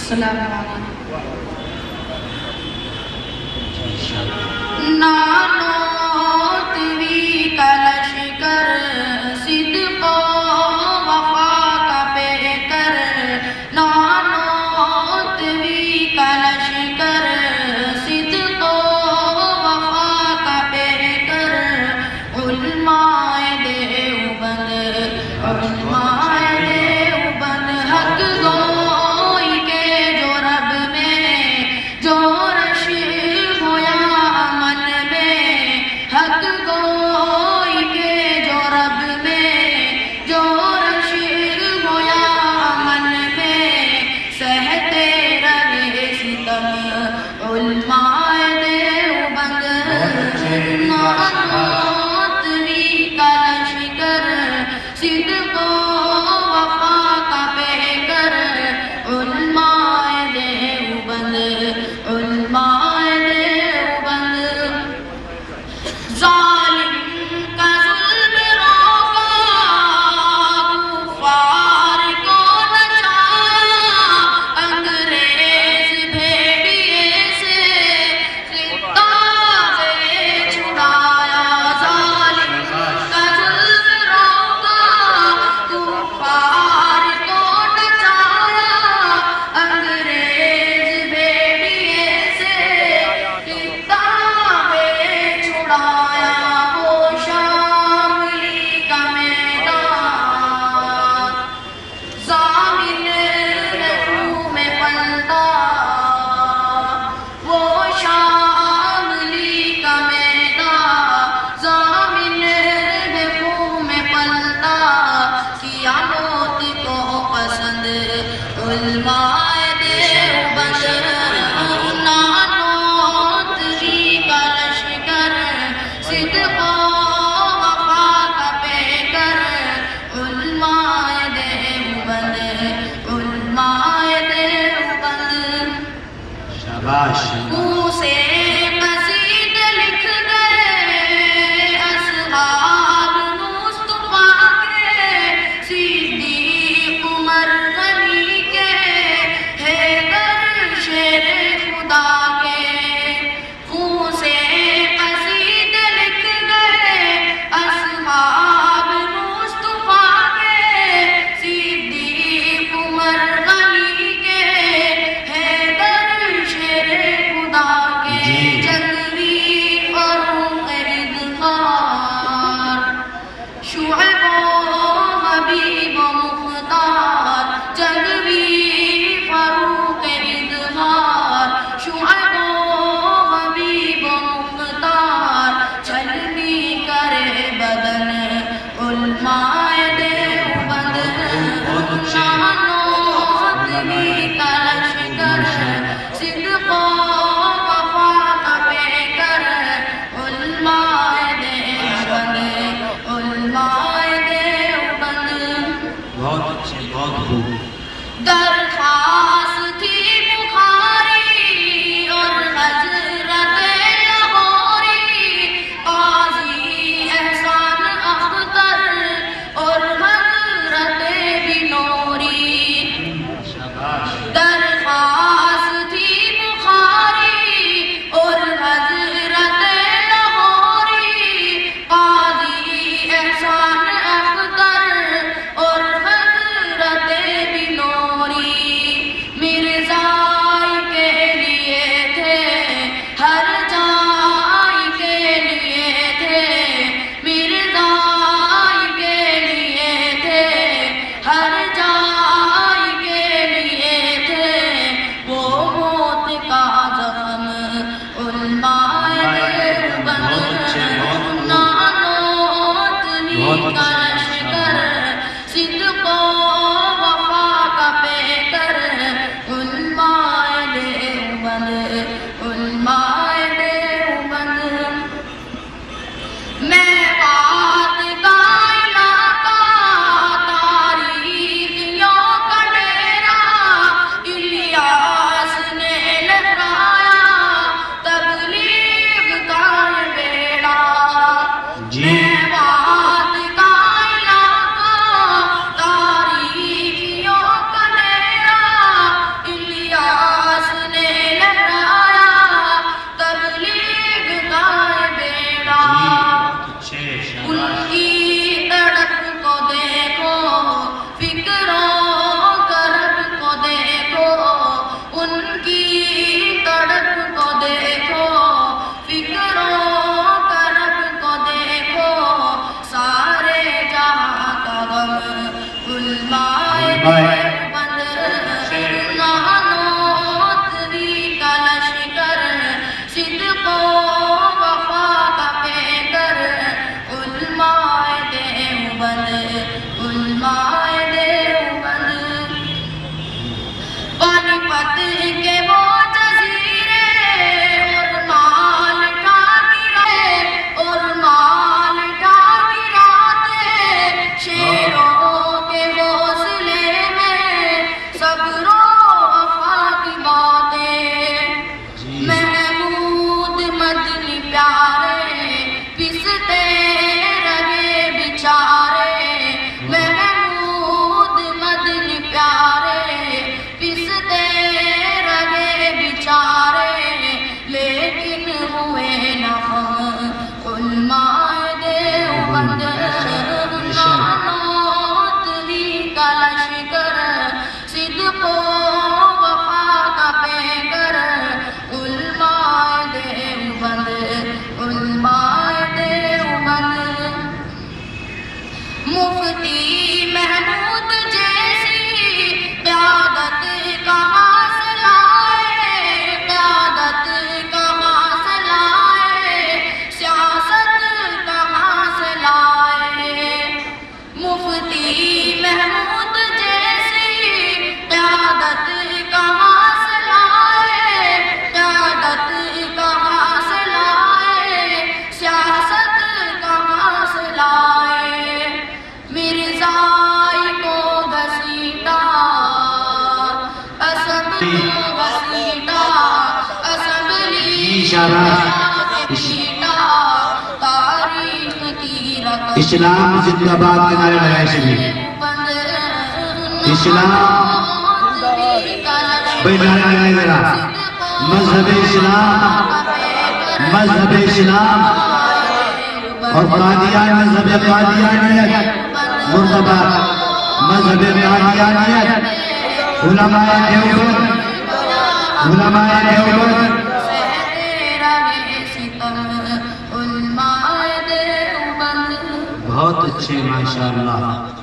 السلام علیکم. نانوت وی کا لشکر صدق و وفا کا پیکر. نانوت وی کا لشکر صدق و وفا کا پیکر. علماء دیوبند علماء دیوبند حق گوئی کے جو رب میں جو رشید ہویا امن میں. حق گوئی کے جو رب میں جو رشید ہویا امن میں. سہتے رہے ستم علماء دیوبند. نانوت وی کا لشکر صدق و وفا کا پیکر. علماء دیوبند علماء دیوبند. ظالم کا ظلم روکا کفار کو نچایا. انگریز بھیڑیے سے خطہ سے چھڑایا. ظالم کا ظلم روکا کفار کو نچایا. انگریز بھیڑیے سے خطہ سے چھڑایا. وہ شاملی کا میدان ضامن لہو میں پلتا. وہ شاملی کا میدان ضامن لہو میں پلتا. کیا موت کو پسند علماء دیوبند. نانوت وی کا لشکر صدق و وفا کا پیکر. علماء دیوبند علماء دیوبند. شاباش. منہ سے قصید لکھ گئے اصحاب مصطفیٰ کے. صدیق عمر غنی کے حیدر شیر خدا کے. منہ سے قصید لکھ گئے اصحاب مصطفیٰ کے. صدیق عمر غنی کے حیدر شیر خدا رحمت کے وہ جزیرے اور مال اٹھا گراتے شیروں کے حوصلے میں صبر و وفا کی باتیں محمود مدنی پیارے پستے رہے بیچارے محمود مدنی پیارے پستے رہے بیچارے لیکن ہوئے نہ علماء دیوبند نانوتری کا لشکر صدق و وفا کا پیکر علماء دیوبند مفتی محمود جیسی قیادت کا حاصلہ ہے قیادت کا حاصلہ ہے سیاست کا حاصلہ ہے مفتی محمود جیسی قیادت کا حاصلہ ہے قیادت کا حاصلہ ہے سیاست کا حاصلہ ہے مرزائی کو گھسیٹا اسمبلی کو گھسیٹا اسمبلی گھسیٹا تاریخ کی رقم اسلام زندہ باد کے نعرے لگائے سبھی اسلام بھائی نعرہ لگائے ذرا مذہب اسلام اور قادیان مذہب قادیانیت مرتبہ مذہب قادیانیت علماء دیوبند بہت اچھے ماشاءاللہ